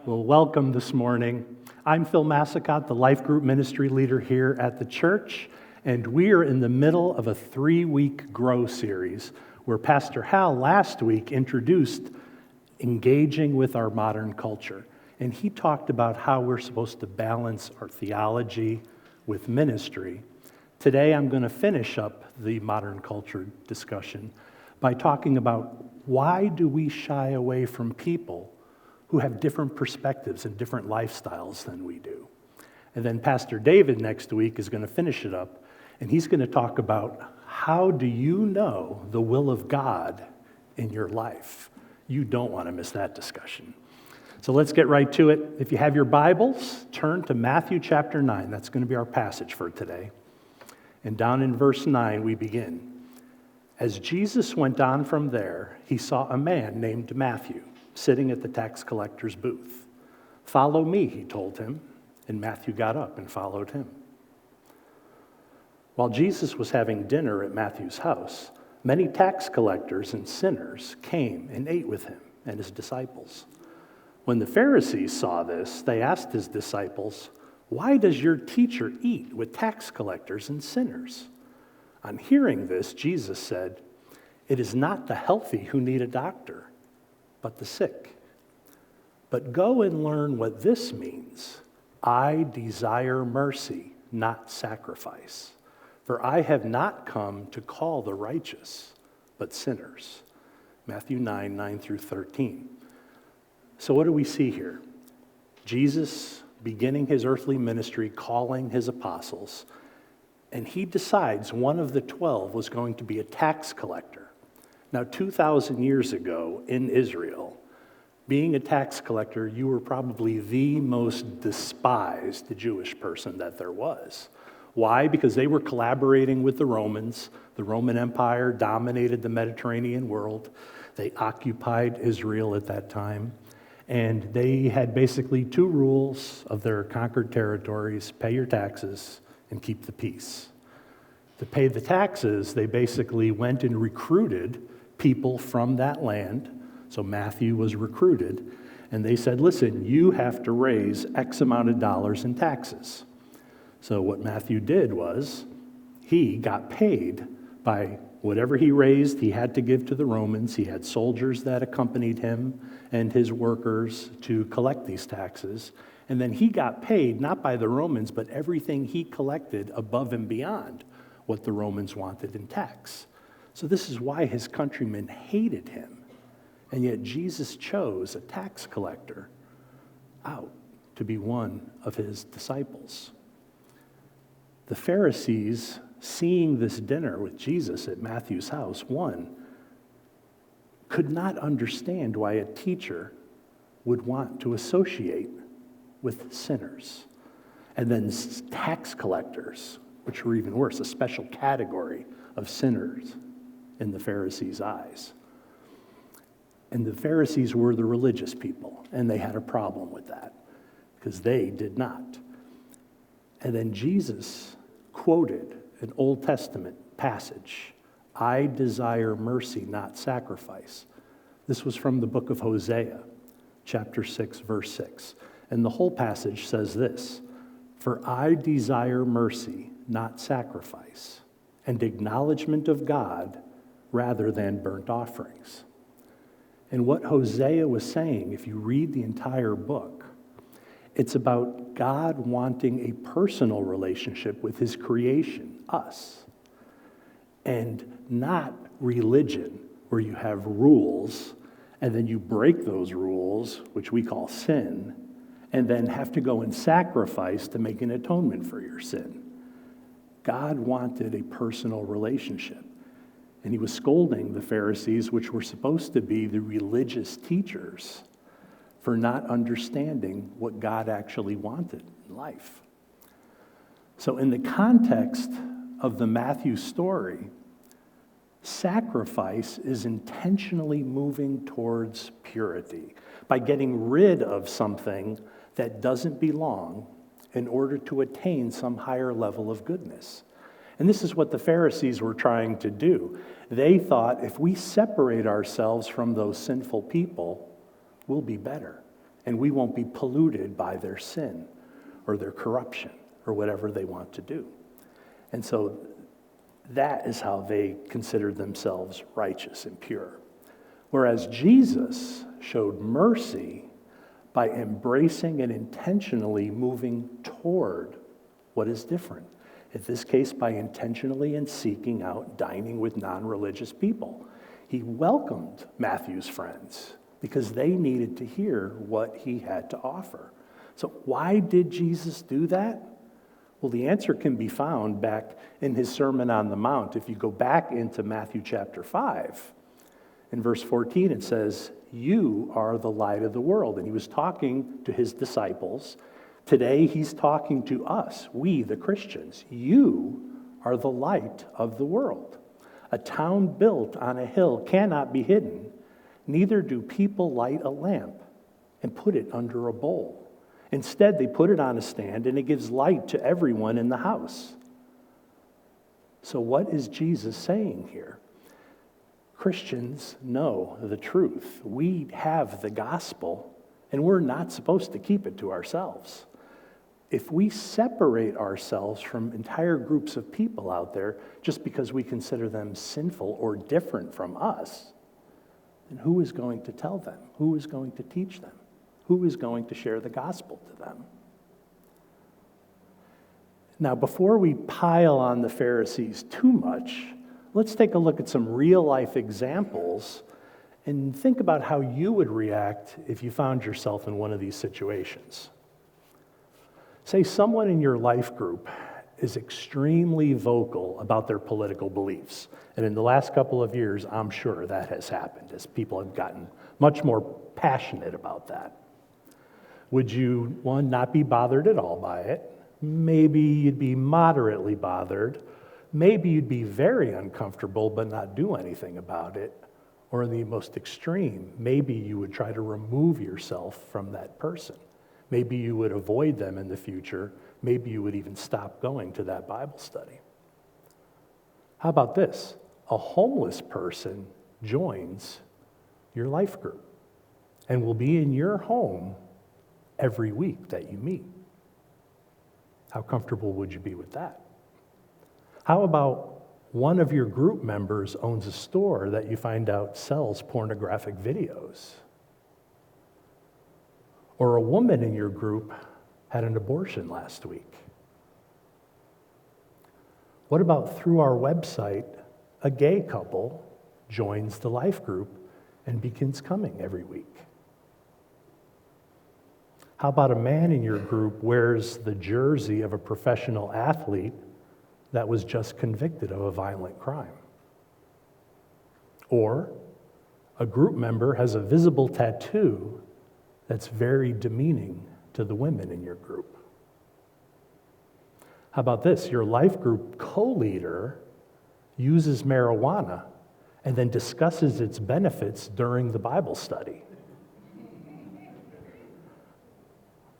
Well, welcome this morning. I'm Phil Massicotte, the LifeGroup ministry leader here at the church, and we are in the middle of a 3-week Grow series where Pastor Hal last week introduced engaging with our modern culture. And he talked about how we're supposed to balance our theology with ministry. Today, I'm going to finish up the modern culture discussion by talking about why do we shy away from people who have different perspectives and different lifestyles than we do. And then Pastor David next week is going to finish it up, and he's going to talk about how do you know the will of God in your life. You don't want to miss that discussion. So let's get right to it. If you have your Bibles, turn to Matthew chapter 9. That's going to be our passage for today. And down in verse 9, we begin. As Jesus went on from there, he saw a man named Matthew sitting at the tax collector's booth. "Follow me," he told him, and Matthew got up and followed him. While Jesus was having dinner at Matthew's house, many tax collectors and sinners came and ate with him and his disciples. When the Pharisees saw this, they asked his disciples, "Why does your teacher eat with tax collectors and sinners?" On hearing this, Jesus said, "It is not the healthy who need a doctor, but the sick. But go and learn what this means. I desire mercy, not sacrifice. For I have not come to call the righteous, but sinners." Matthew 9, 9 through 13. So what do we see here? Jesus beginning his earthly ministry, calling his apostles, and he decides one of the 12 was going to be a tax collector. Now, 2,000 years ago in Israel, being a tax collector, you were probably the most despised Jewish person that there was. Why? Because they were collaborating with the Romans. The Roman Empire dominated the Mediterranean world. They occupied Israel at that time. And they had basically 2 rules of their conquered territories: pay your taxes and keep the peace. To pay the taxes, they basically went and recruited people from that land. So Matthew was recruited, and they said, "Listen, you have to raise X amount of dollars in taxes." So what Matthew did was he got paid by whatever he raised, he had to give to the Romans. He had soldiers that accompanied him and his workers to collect these taxes. And then he got paid not by the Romans, but everything he collected above and beyond what the Romans wanted in tax. So this is why his countrymen hated him. And yet Jesus chose a tax collector out to be one of his disciples. The Pharisees, seeing this dinner with Jesus at Matthew's house, could not understand why a teacher would want to associate with sinners. And then tax collectors, which were even worse, a special category of sinners in the Pharisees' eyes. And the Pharisees were the religious people, and they had a problem with that because they did not. And then Jesus quoted an Old Testament passage, "I desire mercy, not sacrifice." This was from the book of Hosea, chapter 6, verse 6. And the whole passage says this, "For I desire mercy, not sacrifice, and acknowledgement of God rather than burnt offerings." And what Hosea was saying, if you read the entire book, it's about God wanting a personal relationship with his creation, us, and not religion, where you have rules, and then you break those rules, which we call sin, and then have to go and sacrifice to make an atonement for your sin. God wanted a personal relationship. And he was scolding the Pharisees, which were supposed to be the religious teachers, for not understanding what God actually wanted in life. So in the context of the Matthew story, sacrifice is intentionally moving towards purity by getting rid of something that doesn't belong in order to attain some higher level of goodness. And this is what the Pharisees were trying to do. They thought if we separate ourselves from those sinful people, we'll be better. and we won't be polluted by their sin or their corruption or whatever they want to do. And so that is how they considered themselves righteous and pure. Whereas Jesus showed mercy by embracing and intentionally moving toward what is different. In this case, by intentionally and seeking out dining with non-religious people. He welcomed Matthew's friends because they needed to hear what he had to offer. So why did Jesus do that? Well, the answer can be found back in his Sermon on the Mount. If you go back into Matthew chapter 5, in verse 14 it says, "You are the light of the world." And he was talking to his disciples. Today he's talking to us, we the Christians. You are the light of the world. A town built on a hill cannot be hidden. Neither do people light a lamp and put it under a bowl. Instead, they put it on a stand, and it gives light to everyone in the house. So what is Jesus saying here? Christians know the truth. We have the gospel, and we're not supposed to keep it to ourselves. If we separate ourselves from entire groups of people out there just because we consider them sinful or different from us, then who is going to tell them? Who is going to teach them? Who is going to share the gospel to them? Now, before we pile on the Pharisees too much, let's take a look at some real-life examples and think about how you would react if you found yourself in one of these situations. Say someone in your life group is extremely vocal about their political beliefs. And in the last couple of years, I'm sure that has happened as people have gotten much more passionate about that. Would you, one, not be bothered at all by it? Maybe you'd be moderately bothered. Maybe you'd be very uncomfortable but not do anything about it. Or in the most extreme, maybe you would try to remove yourself from that person. Maybe you would avoid them in the future. Maybe you would even stop going to that Bible study. How about this? A homeless person joins your life group and will be in your home every week that you meet. How comfortable would you be with that? How about one of your group members owns a store that you find out sells pornographic videos? Or a woman in your group had an abortion last week? What about through our website, a gay couple joins the life group and begins coming every week? How about a man in your group wears the jersey of a professional athlete that was just convicted of a violent crime? Or a group member has a visible tattoo that's very demeaning to the women in your group? How about this? Your life group co-leader uses marijuana and then discusses its benefits during the Bible study.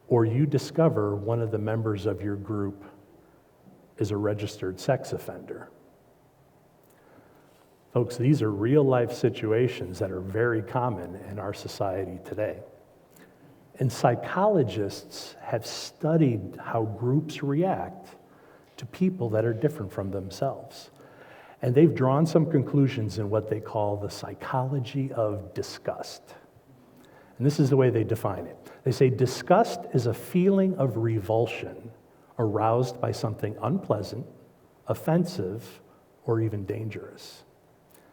Or you discover one of the members of your group is a registered sex offender. Folks, these are real-life situations that are very common in our society today. And psychologists have studied how groups react to people that are different from themselves. And they've drawn some conclusions in what they call the psychology of disgust. And this is the way they define it. They say disgust is a feeling of revulsion aroused by something unpleasant, offensive, or even dangerous.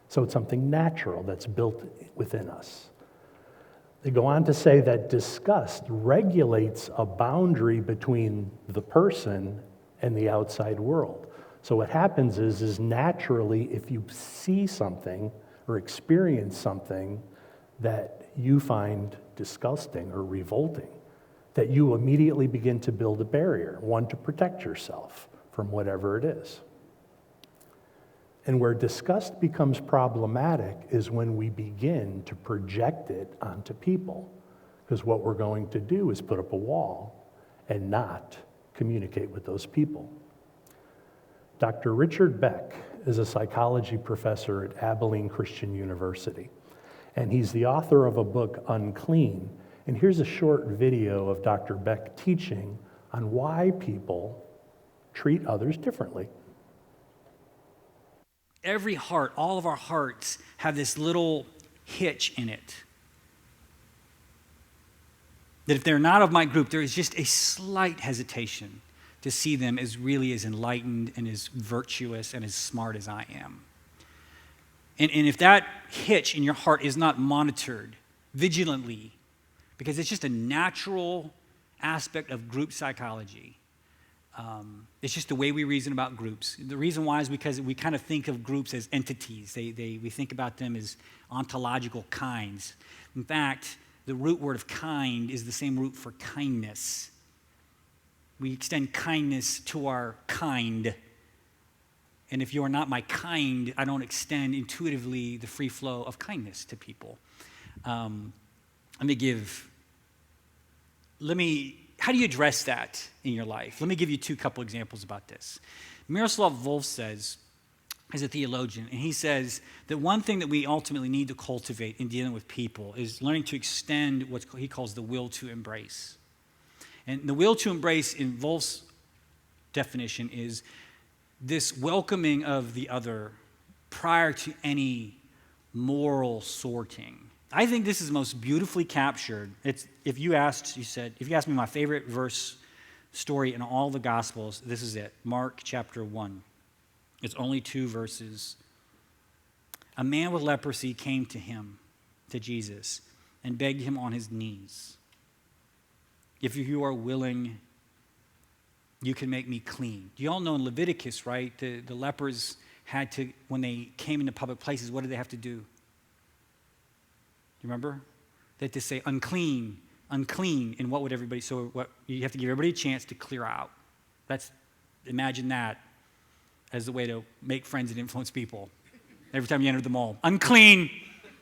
So it's something natural that's built within us. They go on to say that disgust regulates a boundary between the person and the outside world. So what happens is naturally, if you see something or experience something that you find disgusting or revolting, that you immediately begin to build a barrier, one to protect yourself from whatever it is. And where disgust becomes problematic is when we begin to project it onto people. Because what we're going to do is put up a wall and not communicate with those people. Dr. Richard Beck is a psychology professor at Abilene Christian University. And he's the author of a book, Unclean, And here's a short video of Dr. Beck teaching on why people treat others differently. Every heart, all of our hearts have this little hitch in it. That if they're not of my group, there is just a slight hesitation to see them as really as enlightened and as virtuous and as smart as I am. And if that hitch in your heart is not monitored vigilantly, because it's just a natural aspect of group psychology. It's just the way we reason about groups. The reason why is because we kind of think of groups as entities. We think about them as ontological kinds. In fact, the root word of kind is the same root for kindness. We extend kindness to our kind. And if you are not my kind, I don't extend intuitively the free flow of kindness to people. How do you address that in your life? Let me give you couple examples about this. Miroslav Volf says, as a theologian, and he says that one thing that we ultimately need to cultivate in dealing with people is learning to extend what he calls the will to embrace. And the will to embrace in Volf's definition is this welcoming of the other prior to any moral sorting. I think this is most beautifully captured. If you asked me my favorite verse story in all the Gospels, this is it. Mark chapter 1. It's only 2 verses. A man with leprosy came to Jesus, and begged him on his knees. If you are willing, you can make me clean. Do you all know in Leviticus, right, the lepers had to, when they came into public places, what did they have to do? You remember? They had to say unclean, unclean, and what would everybody, you have to give everybody a chance to clear out. Imagine that as the way to make friends and influence people. Every time you enter the mall, unclean,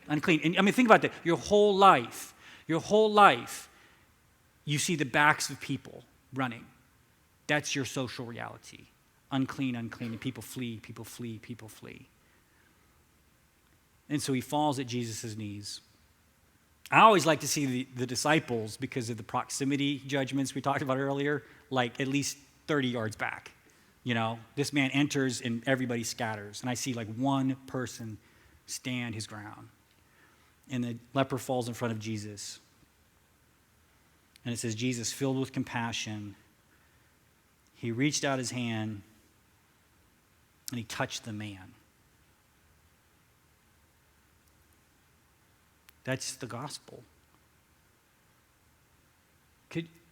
unclean. And think about that. Your whole life, you see the backs of people running. That's your social reality. Unclean, unclean, and people flee, people flee, people flee. And so he falls at Jesus' knees. I always like to see the disciples, because of the proximity judgments we talked about earlier, like at least 30 yards back. This man enters and everybody scatters. And I see like one person stand his ground. And the leper falls in front of Jesus. And it says, Jesus, filled with compassion, he reached out his hand and he touched the man. That's the gospel.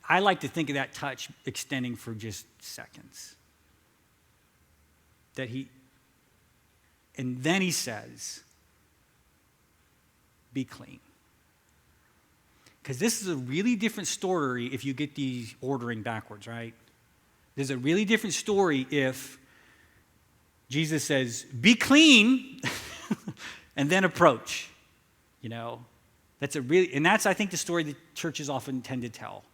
I like to think of that touch extending for just seconds. And then he says, be clean. Because this is a really different story if you get the ordering backwards, right? There's a really different story if Jesus says, be clean, and then approach. That's I think the story that churches often tend to tell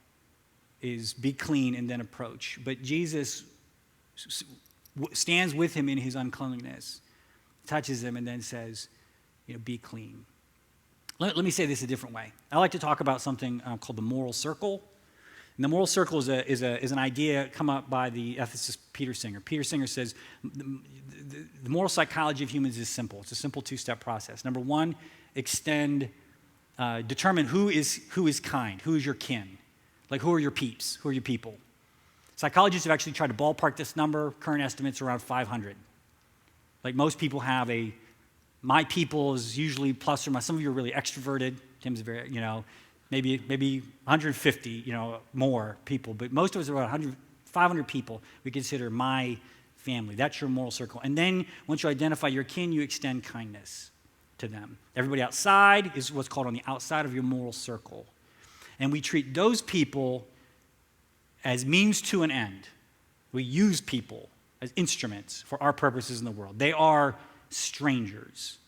is be clean and then approach. But Jesus stands with him in his uncleanliness, touches him, and then says, be clean. Let me say this a different way. I like to talk about something called the moral circle. And the moral circle is an idea come up by the ethicist Peter Singer. Peter Singer says the moral psychology of humans is simple. It's a simple 2-step process. Number 1, determine who is kind, who is your kin. Like, who are your peeps, who are your people. Psychologists have actually tried to ballpark this number. Current estimates are around 500. Like, most people have my people is usually plus or minus. Some of you are really extroverted. Tim's very, maybe 150, more people. But most of us are about 500 people we consider my family. That's your moral circle. And then once you identify your kin, you extend kindness to them. Everybody outside is what's called on the outside of your moral circle. And we treat those people as means to an end. We use people as instruments for our purposes in the world. They are strangers.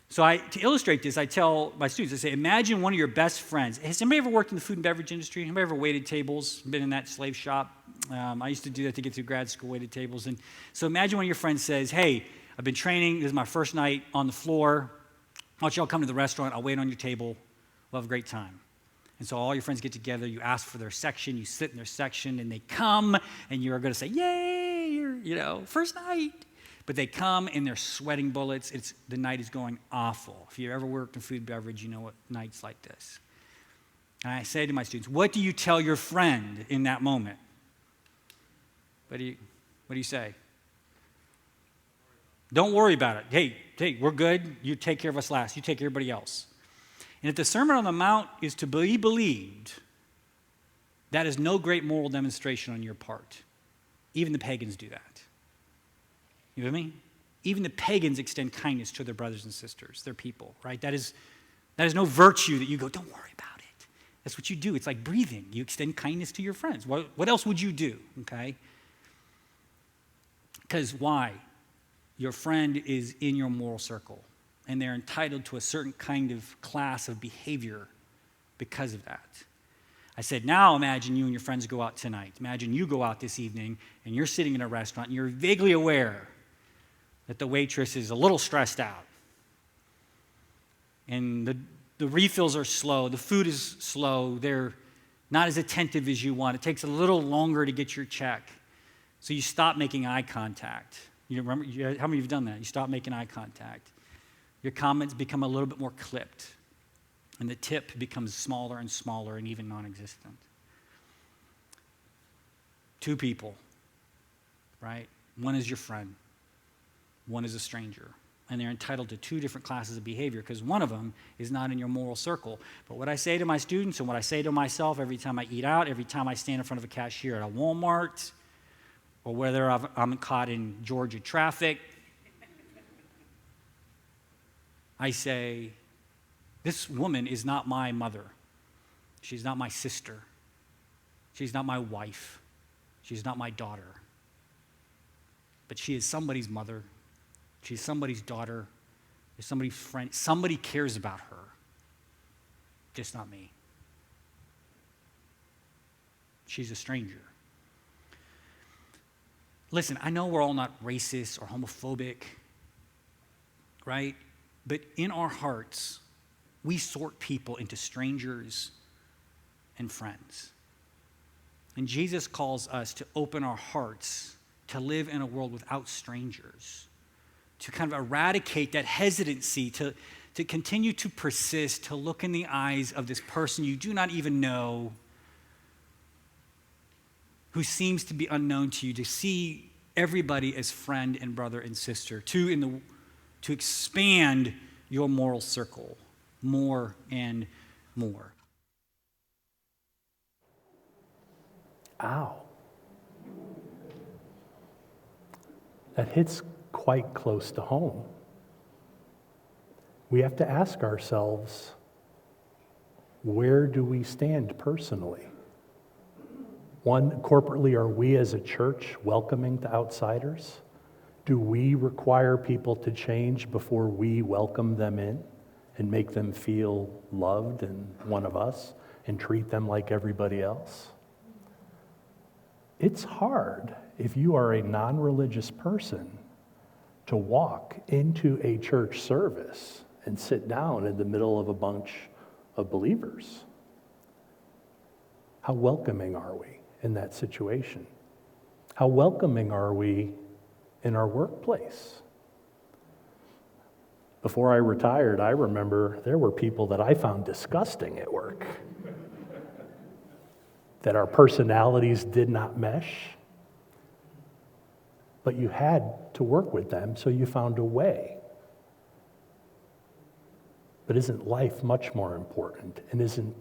So to illustrate this, I tell my students, I say, imagine one of your best friends. Has anybody ever worked in the food and beverage industry? Anybody ever waited tables, been in that slave shop? I used to do that to get through grad school, waited tables. And so imagine one of your friends says, hey, I've been training. This is my first night on the floor. Why don't y'all come to the restaurant? I'll wait on your table. We'll have a great time. And so all your friends get together, you ask for their section, you sit in their section, and they come, and you're going to say, yay, first night. But they come, and they're sweating bullets. The night is going awful. If you've ever worked in food and beverage, you know what nights like this. And I say to my students, what do you tell your friend in that moment? What do you say? Don't worry about it. Hey, we're good. You take care of us last. You take care of everybody else. And if the Sermon on the Mount is to be believed, that is no great moral demonstration on your part. Even the pagans do that. You with me? Even the pagans extend kindness to their brothers and sisters, their people, right? That is no virtue that you go, don't worry about it. That's what you do. It's like breathing. You extend kindness to your friends. What else would you do, okay? Because why? Your friend is in your moral circle, and they're entitled to a certain kind of class of behavior because of that. I said, now imagine you and your friends go out tonight. Imagine you go out this evening, and you're sitting in a restaurant, and you're vaguely aware that the waitress is a little stressed out. And the refills are slow. The food is slow. They're not as attentive as you want. It takes a little longer to get your check. So you stop making eye contact. You remember, how many of you have done that? You stop making eye contact. Your comments become a little bit more clipped, and the tip becomes smaller and smaller and even non-existent. Two people, right? One is your friend. One is a stranger. And they're entitled to two different classes of behavior because one of them is not in your moral circle. But what I say to my students and what I say to myself every time I eat out, every time I stand in front of a cashier at a Walmart, or whether I'm caught in Georgia traffic, I say, this woman is not my mother. She's not my sister. She's not my wife. She's not my daughter. But she is somebody's mother. She's somebody's daughter. She's somebody's friend. Somebody cares about her. Just not me. She's a stranger. Listen, I know we're all not racist or homophobic, right? But in our hearts, we sort people into strangers and friends. And Jesus calls us to open our hearts to live in a world without strangers, to kind of eradicate that hesitancy, to continue to persist, to look in the eyes of this person you do not even know, who seems to be unknown to you, to see everybody as friend and brother and sister, to expand your moral circle more and more. Ow. That hits quite close to home. We have to ask ourselves, where do we stand personally? One, corporately, are we as a church welcoming to outsiders? Do we require people to change before we welcome them in and make them feel loved and one of us and treat them like everybody else? It's hard if you are a non-religious person to walk into a church service and sit down in the middle of a bunch of believers. How welcoming are we in that situation? How welcoming are we in our workplace? Before I retired, I remember there were people that I found disgusting at work, that our personalities did not mesh, but you had to work with them, so you found a way. But isn't life much more important? And isn't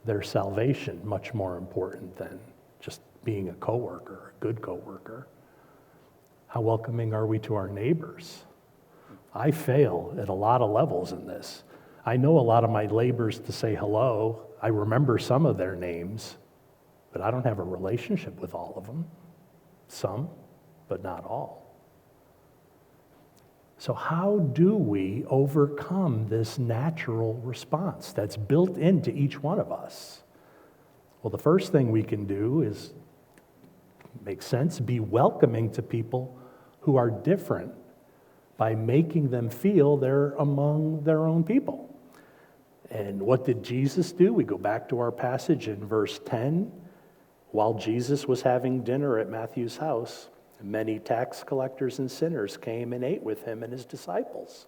their salvation much more important than just being a coworker, a good coworker? How welcoming are we to our neighbors? I fail at a lot of levels in this. I know a lot of my neighbors to say hello. I remember some of their names, but I don't have a relationship with all of them. Some, but not all. So how do we overcome this natural response that's built into each one of us? Well, the first thing we can do is, makes sense, be welcoming to people who are different by making them feel they're among their own people. And what did Jesus do? We go back to our passage in verse 10. While Jesus was having dinner at Matthew's house, many tax collectors and sinners came and ate with him and his disciples.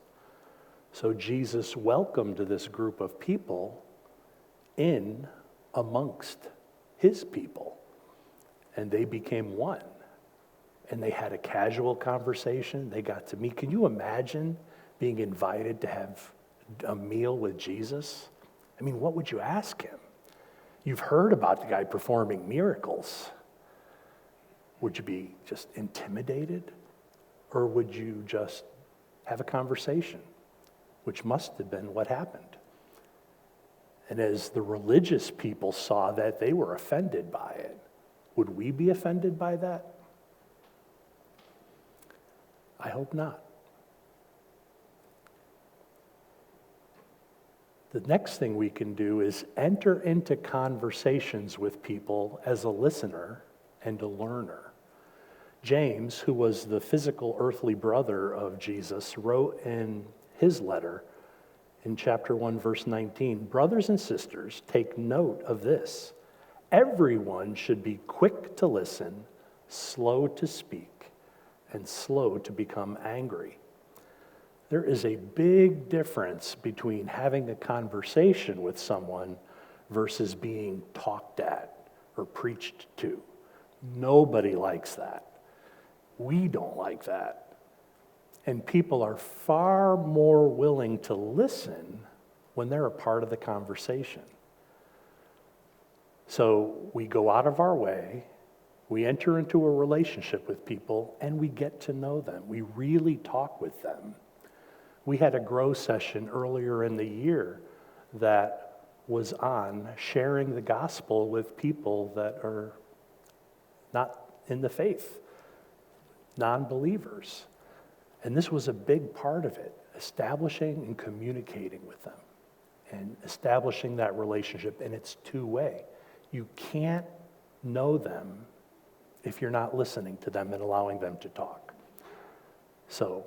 So Jesus welcomed this group of people in amongst his people, and they became one. And they had a casual conversation. They got to meet. Can you imagine being invited to have a meal with Jesus? I mean, what would you ask him? You've heard about the guy performing miracles. Would you be just intimidated? Or would you just have a conversation? Which must have been what happened. And as the religious people saw that, they were offended by it. Would we be offended by that? I hope not. The next thing we can do is enter into conversations with people as a listener and a learner. James, who was the physical earthly brother of Jesus, wrote in his letter in chapter 1, verse 19, "Brothers and sisters, take note of this. Everyone should be quick to listen, slow to speak, and slow to become angry." There is a big difference between having a conversation with someone versus being talked at or preached to. Nobody likes that. We don't like that. And people are far more willing to listen when they're a part of the conversation. So we go out of our way, we enter into a relationship with people, and we get to know them. We really talk with them. We had a grow session earlier in the year that was on sharing the gospel with people that are not in the faith, non-believers. And this was a big part of it, establishing and communicating with them and establishing that relationship. And it's two-way. You can't know them if you're not listening to them and allowing them to talk. So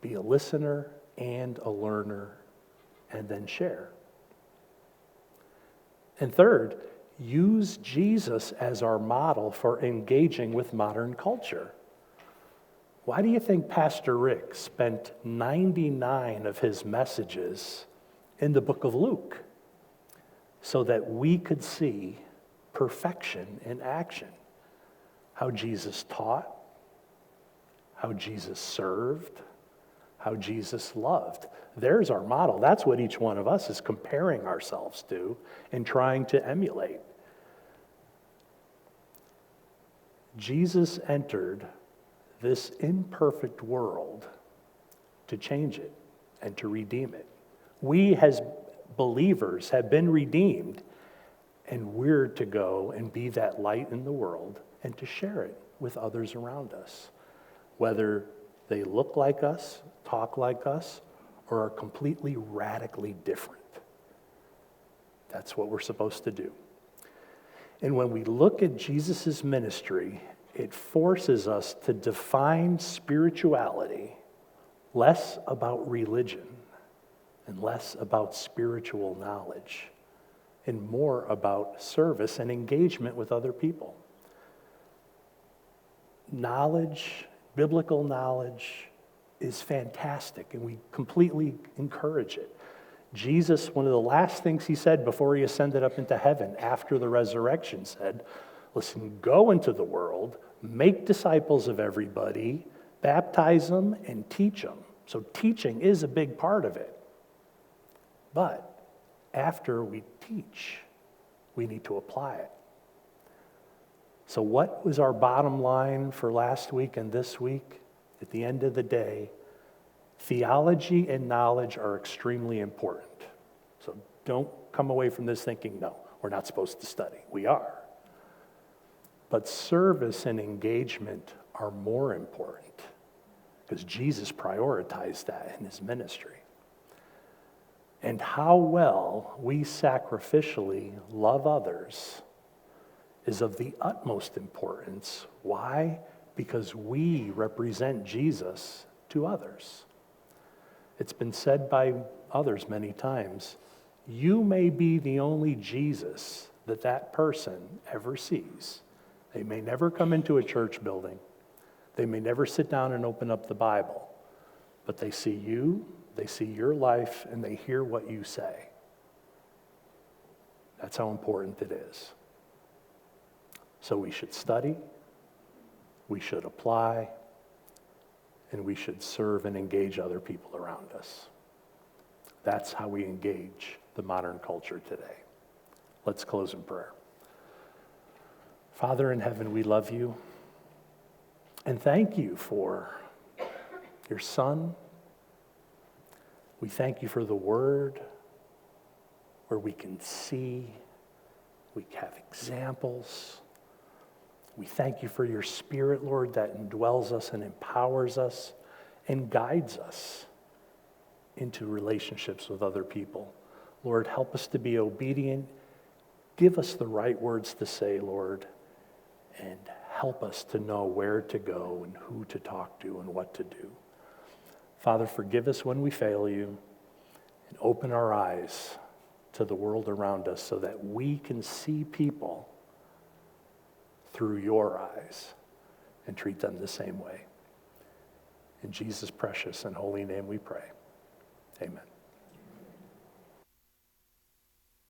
be a listener and a learner, and then share. And third, use Jesus as our model for engaging with modern culture. Why do you think Pastor Rick spent 99 of his messages in the book of Luke? So that we could see perfection in action. How Jesus taught, how Jesus served, how Jesus loved. There's our model. That's what each one of us is comparing ourselves to and trying to emulate. Jesus entered this imperfect world to change it and to redeem it. We as believers have been redeemed, and we're to go and be that light in the world and to share it with others around us, whether they look like us, talk like us, or are completely radically different. That's what we're supposed to do. And when we look at Jesus' ministry, it forces us to define spirituality less about religion and less about spiritual knowledge and more about service and engagement with other people. Knowledge, biblical knowledge, is fantastic, and we completely encourage it. Jesus, one of the last things he said before he ascended up into heaven after the resurrection, said, listen, go into the world, make disciples of everybody, baptize them, and teach them. So teaching is a big part of it. But after we teach, we need to apply it. So what was our bottom line for last week and this week? At the end of the day, theology and knowledge are extremely important. So don't come away from this thinking, no, we're not supposed to study. We are. But service and engagement are more important because Jesus prioritized that in his ministry. And how well we sacrificially love others is of the utmost importance. Why? Because we represent Jesus to others. It's been said by others many times, You may be the only Jesus that that person ever sees. They may never come into a church building. They may never sit down and open up the Bible. But they see you, they see your life, and they hear what you say. That's how important it is. So we should study, we should apply, and we should serve and engage other people around us. That's how we engage the modern culture today. Let's close in prayer. Father in heaven, we love you, and thank you for your Son. We thank you for the Word, where we can see, we have examples. We thank you for your Spirit, Lord, that indwells us and empowers us and guides us into relationships with other people. Lord, help us to be obedient. Give us the right words to say, Lord, and help us to know where to go and who to talk to and what to do. Father, forgive us when we fail you, and open our eyes to the world around us so that we can see people through your eyes and treat them the same way. In Jesus' precious and holy name we pray. Amen.